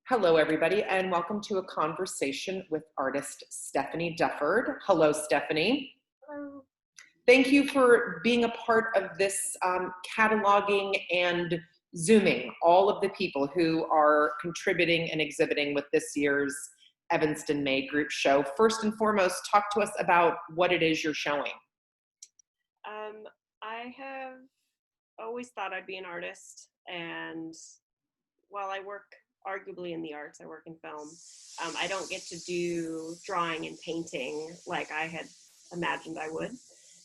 Hello, everybody, and welcome to a conversation with artist Stephanie Dufford. Hello, Stephanie. Hello. Thank you for being a part of this cataloging and zooming all of the people who are contributing and exhibiting with this year's Evanston Made group show. First and foremost, talk to us about what it is you're showing. I have always thought I'd be an artist, and while I work arguably in the arts, I work in film, I don't get to do drawing and painting like I had imagined I would.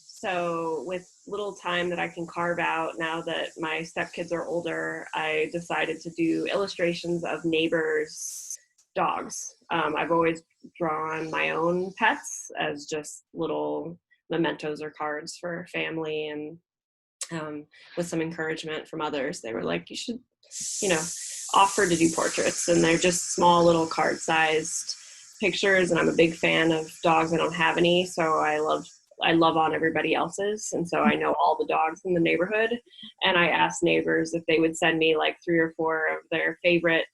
So with little time that I can carve out now that my stepkids are older, I decided to do illustrations of neighbors' dogs. I've always drawn my own pets as just little mementos or cards for family, and with some encouragement from others, they were like, you should, offer to do portraits. And they're just small little card-sized pictures, and I'm a big fan of dogs. I don't have any, so I love on everybody else's, and so I know all the dogs in the neighborhood, and I asked neighbors if they would send me like 3 or 4 of their favorite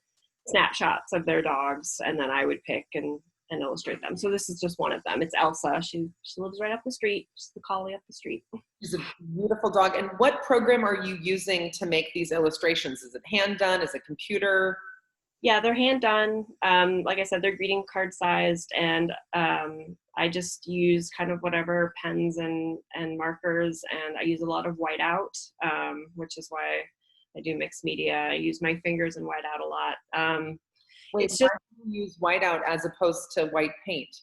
snapshots of their dogs, and then I would pick and illustrate them. So this is just one of them. It's Elsa. She lives right up the street. She's the collie up the street. She's a beautiful dog. And what program are you using to make these illustrations? Is it hand done? Is it computer? Yeah, they're hand done. Like I said, they're greeting card sized, and I just use kind of whatever pens and markers, and I use a lot of whiteout, which is why I do mixed media. I use my fingers and whiteout a lot. Wait, why do you use whiteout as opposed to white paint?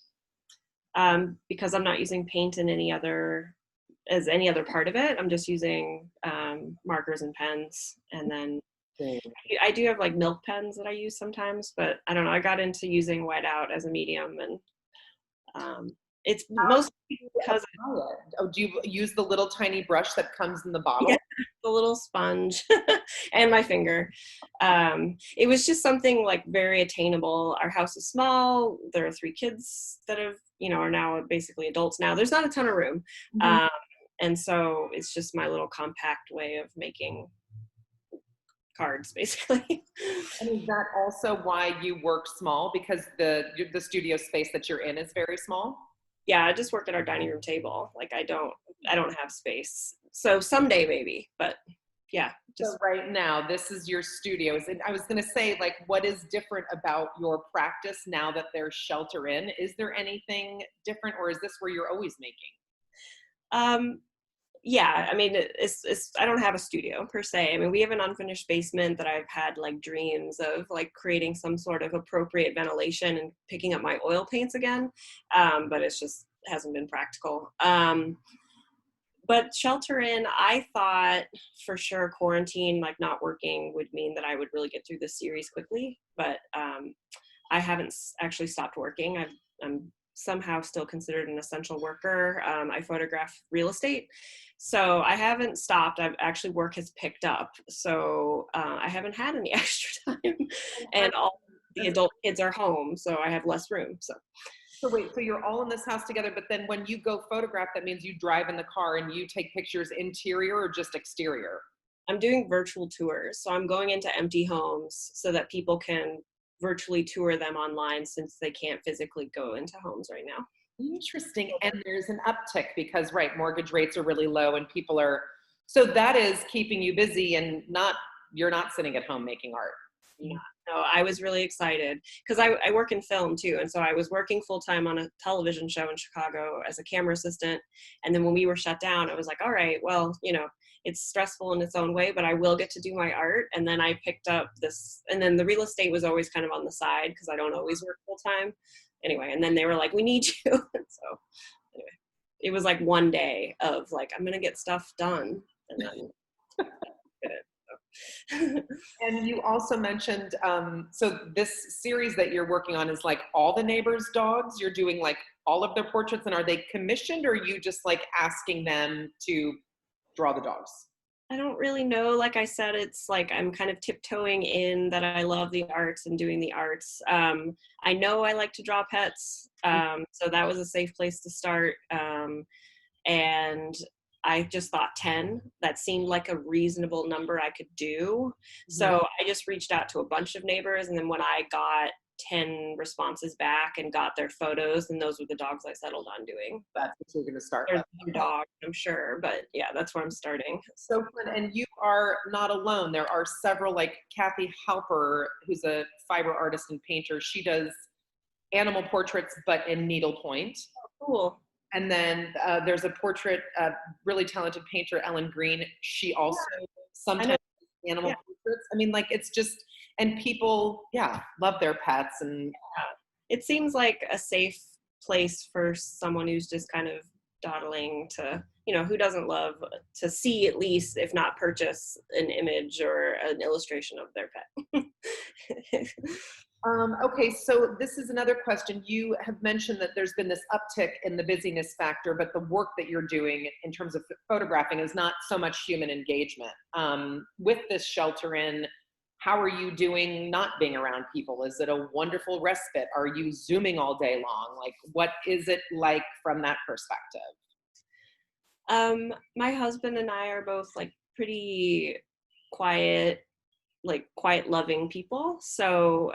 Because I'm not using paint in any other part of it. I'm just using markers and pens, and then I do have like milk pens that I use sometimes, but I don't know. I got into using whiteout as a medium, and it's mostly because do you use the little tiny brush that comes in the bottle? Yeah, the little sponge and my finger. It was just something like very attainable. Our house is small. There are 3 kids that are now basically adults now. There's not a ton of room. Mm-hmm. And so it's just my little compact way of making cards, basically. And is that also why you work small? Because the studio space that you're in is very small? Yeah, I just work at our dining room table. Like I don't have space. So someday maybe, but yeah. So right now, this is your studio. I was going to say, like, what is different about your practice now that there's shelter in? Is there anything different, or is this where you're always making? Yeah, I mean, I don't have a studio per se. I mean, we have an unfinished basement that I've had like dreams of like creating some sort of appropriate ventilation and picking up my oil paints again. But it's just hasn't been practical. But shelter in, I thought for sure quarantine, like not working, would mean that I would really get through this series quickly. But I haven't actually stopped working. I'm somehow still considered an essential worker. I photograph real estate. So I haven't stopped. Actually work has picked up. So I haven't had any extra time, and all the adult kids are home. So I have less room. So wait, so you're all in this house together, but then when you go photograph, that means you drive in the car and you take pictures interior or just exterior? I'm doing virtual tours. So I'm going into empty homes so that people can virtually tour them online, since they can't physically go into homes right now. Interesting. And there's an uptick because, right, mortgage rates are really low and people are, so that is keeping you busy, and you're not sitting at home making art. Yeah, no, I was really excited because I work in film too. And so I was working full time on a television show in Chicago as a camera assistant. And then when we were shut down, I was like, all right, well, it's stressful in its own way, but I will get to do my art. And then I picked up this, and then the real estate was always kind of on the side because I don't always work full time. Anyway, and then they were like, we need you. So anyway, it was like one day of like, I'm going to get stuff done. And then did it. And you also mentioned, so this series that you're working on is like all the neighbors' dogs. You're doing like all of their portraits, and are they commissioned, or are you just like asking them to draw the dogs? I don't really know. Like I said, it's like I'm kind of tiptoeing in that I love the arts and doing the arts. I know I like to draw pets, so that was a safe place to start. And I just thought 10. That seemed like a reasonable number I could do. So I just reached out to a bunch of neighbors, and then when I got 10 responses back and got their photos, and those were the dogs I settled on doing. But That's what you're going to start there's with. other dogs, I'm sure, but yeah, that's where I'm starting. So fun. And you are not alone. There are several, like Kathy Halper, who's a fiber artist and painter. She does animal portraits, but in needlepoint. Cool. And then there's a portrait, really talented painter, Ellen Green. She also sometimes does animal portraits. I mean, like, it's just, and people, love their pets. And it seems like a safe place for someone who's just kind of dawdling to, who doesn't love to see, at least, if not purchase, an image or an illustration of their pet. Okay, so this is another question. You have mentioned that there's been this uptick in the busyness factor, but the work that you're doing in terms of photographing is not so much human engagement. With this shelter in, how are you doing not being around people? Is it a wonderful respite? Are you Zooming all day long? Like, what is it like from that perspective? My husband and I are both like pretty quiet, loving people. So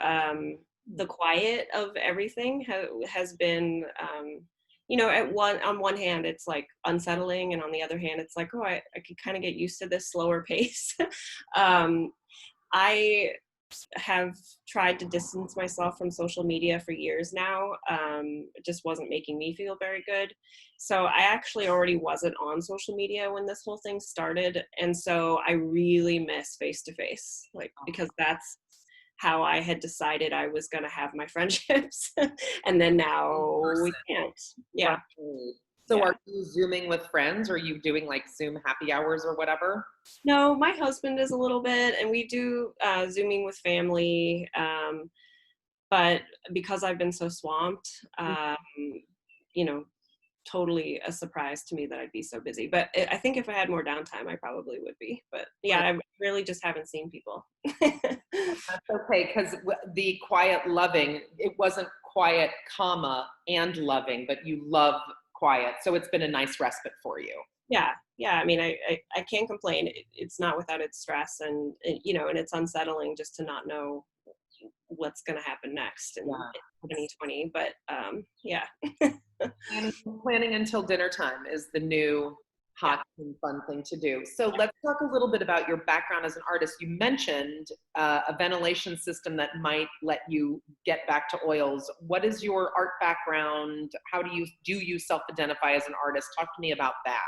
the quiet of everything has been, on one hand, it's like unsettling. And on the other hand, it's like, oh, I could kind of get used to this slower pace. I have tried to distance myself from social media for years now. It just wasn't making me feel very good. So I actually already wasn't on social media when this whole thing started. And so I really miss face-to-face, because that's how I had decided I was going to have my friendships. And then now we can't. Yeah. So are you Zooming with friends, or are you doing like Zoom happy hours or whatever? No, my husband is a little bit, and we do Zooming with family. But because I've been so swamped, totally a surprise to me that I'd be so busy. But I think if I had more downtime, I probably would be. But yeah, I really just haven't seen people. That's okay, because the quiet loving, it wasn't quiet, comma, and loving, but you love quiet. So it's been a nice respite for you. Yeah. I mean, I can't complain. It's not without its stress, and and it's unsettling just to not know what's going to happen next in 2020. But yeah. Planning until dinner time is the new hot and fun thing to do. So let's talk a little bit about your background as an artist. You mentioned a ventilation system that might let you get back to oils. What is your art background? How do you self-identify as an artist? Talk to me about that.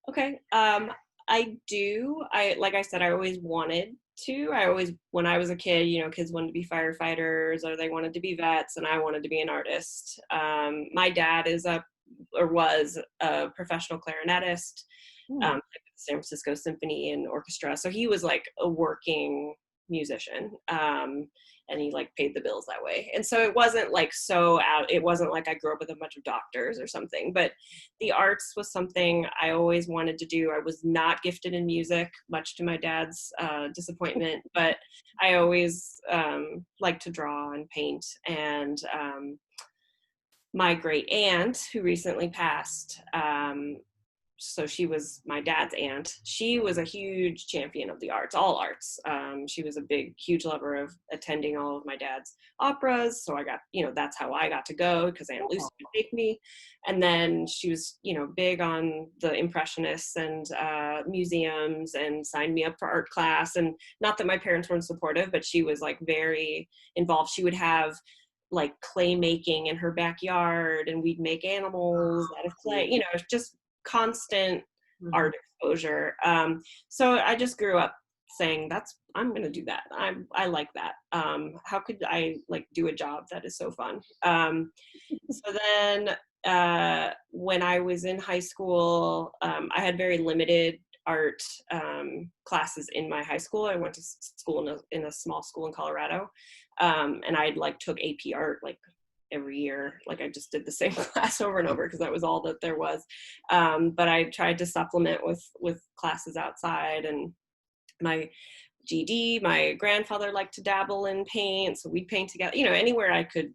Okay. I do. Like I said, I always wanted to. When I was a kid, kids wanted to be firefighters or they wanted to be vets, and I wanted to be an artist. My dad was a professional clarinetist, at the San Francisco Symphony and Orchestra. So he was like a working musician. And he like paid the bills that way. And so it wasn't like it wasn't like I grew up with a bunch of doctors or something, but the arts was something I always wanted to do. I was not gifted in music, much to my dad's disappointment, but I always liked to draw and paint. And my great aunt, who recently passed, so she was my dad's aunt. She was a huge champion of the arts, all arts. She was a huge lover of attending all of my dad's operas. So I got, that's how I got to go, because Aunt Lucy would take me. And then she was, big on the Impressionists and museums, and signed me up for art class. And not that my parents weren't supportive, but she was like very involved. She would have like clay making in her backyard, and we'd make animals out of clay, just constant art exposure. So I just grew up saying I'm going to do that. I like that. How could I like do a job that is so fun? So then when I was in high school, I had very limited art classes in my high school. I went to school in a small school in Colorado. And I like took AP art like every year. Like I just did the same class over and over because that was all that there was. But I tried to supplement with classes outside, and my GD, my grandfather liked to dabble in paint. So we'd paint together, anywhere I could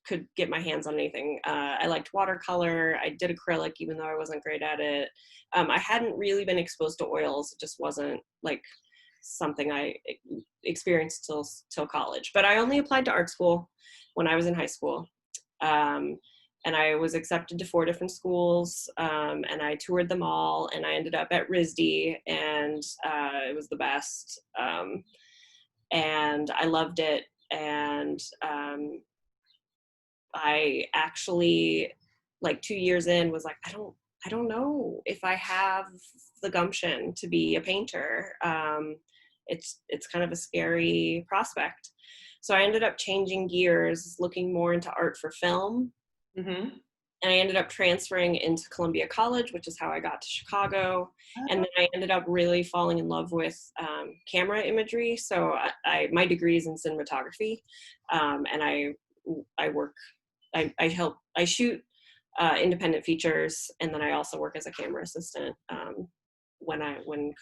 could get my hands on anything. I liked watercolor. I did acrylic, even though I wasn't great at it. I hadn't really been exposed to oils. It just wasn't like something I experienced till college. But I only applied to art school when I was in high school. And I was accepted to 4 different schools, and I toured them all, and I ended up at RISD, and it was the best. And I loved it. And I actually, like 2 years in, was like, I don't know if I have the gumption to be a painter. It's kind of a scary prospect. So I ended up changing gears, looking more into art for film. Mm-hmm. And I ended up transferring into Columbia College, which is how I got to Chicago. And then I ended up really falling in love with camera imagery. So my degree is in cinematography, and I shoot independent features, and then I also work as a camera assistant when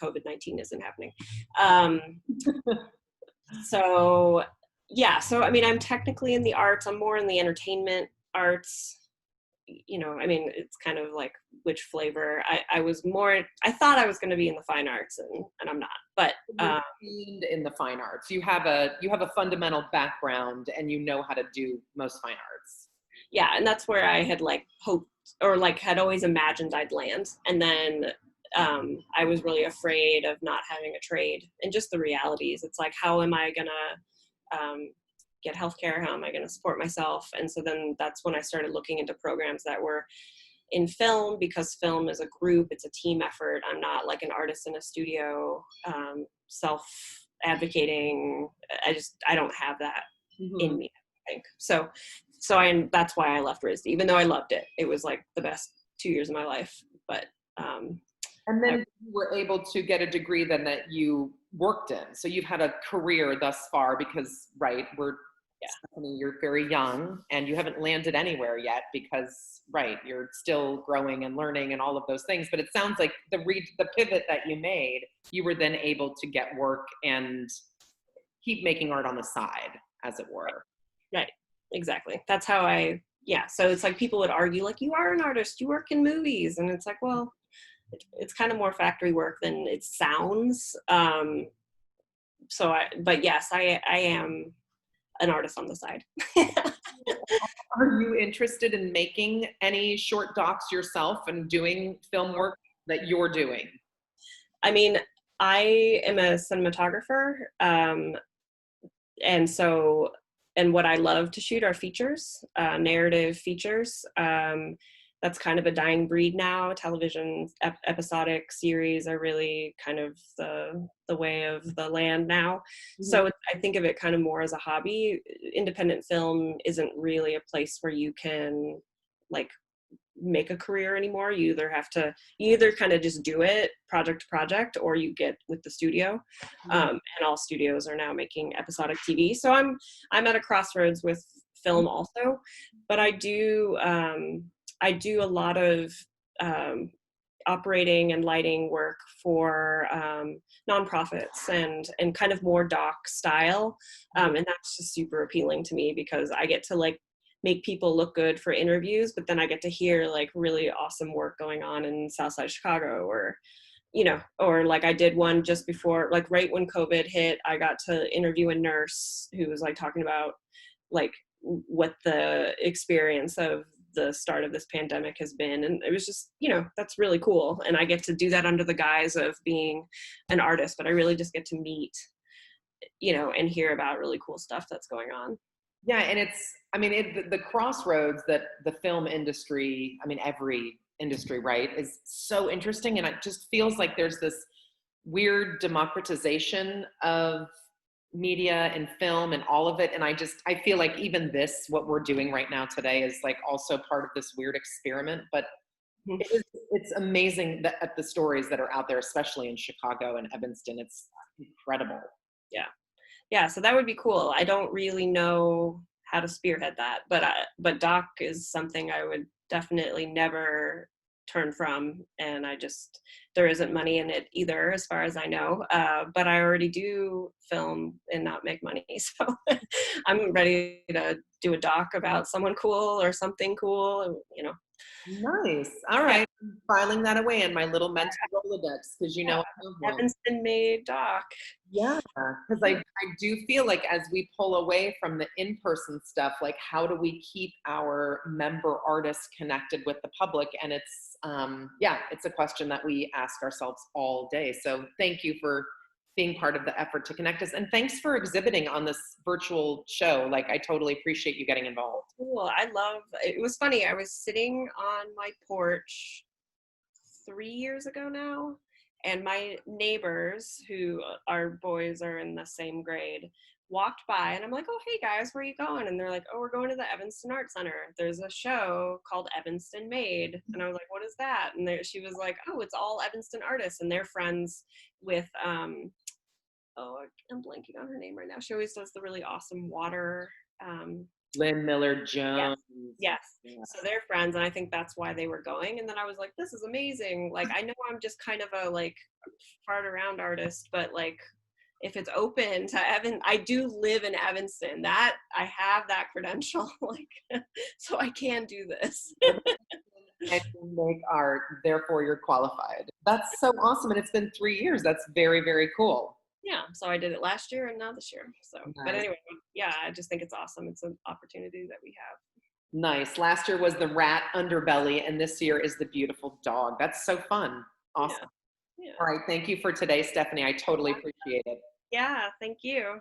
COVID-19 isn't happening. So yeah, so I mean, I'm technically in the arts. I'm more in the entertainment arts. You know, I mean, it's kind of like which flavor. I thought I was going to be in the fine arts, and I'm not. But in the fine arts, you have a fundamental background, and you know how to do most fine arts. Yeah, and that's where I had like hoped, or like had always imagined I'd land. And then I was really afraid of not having a trade, and just the realities. It's like, how am I gonna get healthcare? How am I going to support myself? And so then that's when I started looking into programs that were in film, because film is a group, it's a team effort. I'm not like an artist in a studio, self-advocating. I don't have that in me, I think. So that's why I left RISD, even though I loved it. It was like the best 2 years of my life. But and then you were able to get a degree then that you worked in. So you've had a career thus far, because Stephanie, you're very young and you haven't landed anywhere yet, because you're still growing and learning and all of those things. But it sounds like the pivot that you made, you were then able to get work and keep making art on the side, as it were. Right. Exactly. That's how so it's like people would argue, like, you are an artist, you work in movies. And it's like, well, it's kind of more factory work than it sounds. But yes, I am an artist on the side. Are you interested in making any short docs yourself and doing film work that you're doing? I mean, I am a cinematographer. And what I love to shoot are features, narrative features. That's kind of a dying breed now. Television episodic series are really kind of the way of the land now. Mm-hmm. So I think of it kind of more as a hobby. Independent film isn't really a place where you can like make a career anymore. You either kind of just do it project to project, or you get with the studio. And all studios are now making episodic TV. So I'm at a crossroads with film also, but I do a lot of operating and lighting work for nonprofits and kind of more doc style. And that's just super appealing to me, because I get to like make people look good for interviews, but then I get to hear like really awesome work going on in Southside Chicago, or like I did one just before, like right when COVID hit, I got to interview a nurse who was like talking about like what the experience of the start of this pandemic has been. And it was just, that's really cool. And I get to do that under the guise of being an artist, but I really just get to meet, and hear about really cool stuff that's going on. Yeah. And the crossroads that the film industry, every industry, right, is so interesting. And it just feels like there's this weird democratization of media and film and all of it. And I feel like even what we're doing right now today is like also part of this weird experiment, but it's amazing that at the stories that are out there, especially in Chicago and Evanston. It's incredible. Yeah. So that would be cool. I don't really know how to spearhead that, but doc is something I would definitely never turn from, and there isn't money in it either, as far as I know. But I already do film and not make money, so I'm ready to do a doc about someone cool or something cool, you know. Nice. All Yeah, right. I'm filing that away in my little mental Rolodex because you yeah. know I have one. Evanston Made doc. Yeah, because I do feel like as we pull away from the in-person stuff, like how do we keep our member artists connected with the public? And it's yeah, it's a question that we ask ourselves all day. So thank you for being part of the effort to connect us. And thanks for exhibiting on this virtual show. Like I totally appreciate you getting involved. Cool. It was funny. I was sitting on my porch 3 years ago now, and my neighbors, who our boys are in the same grade, walked by, and I'm like, oh, hey guys, where are you going? And they're like, oh, we're going to the Evanston Art Center. There's a show called Evanston Made. And I was like, what is that? And she was like, oh, it's all Evanston artists, and they're friends with oh, I'm blanking on her name right now. She always does the really awesome water. Lynn Miller Yes, Jones. yes. Yeah. So they're friends, and I think that's why they were going. And then I was like, this is amazing. Like, I know I'm just kind of a like fart around artist, but like if it's open to I do live in Evanston. That I have that credential, like, so I can do this. And you make art, therefore you're qualified. That's so awesome. And it's been 3 years. That's very, very cool. Yeah, so I did it last year and now this year. So, but Nice. anyway, yeah, I just think it's awesome. It's an opportunity that we have. Nice. Last year was the rat underbelly, and this year is the beautiful dog. That's so fun. Yeah, Awesome. yeah. All right. Thank you for today, Stephanie. I totally appreciate it. Yeah, thank you.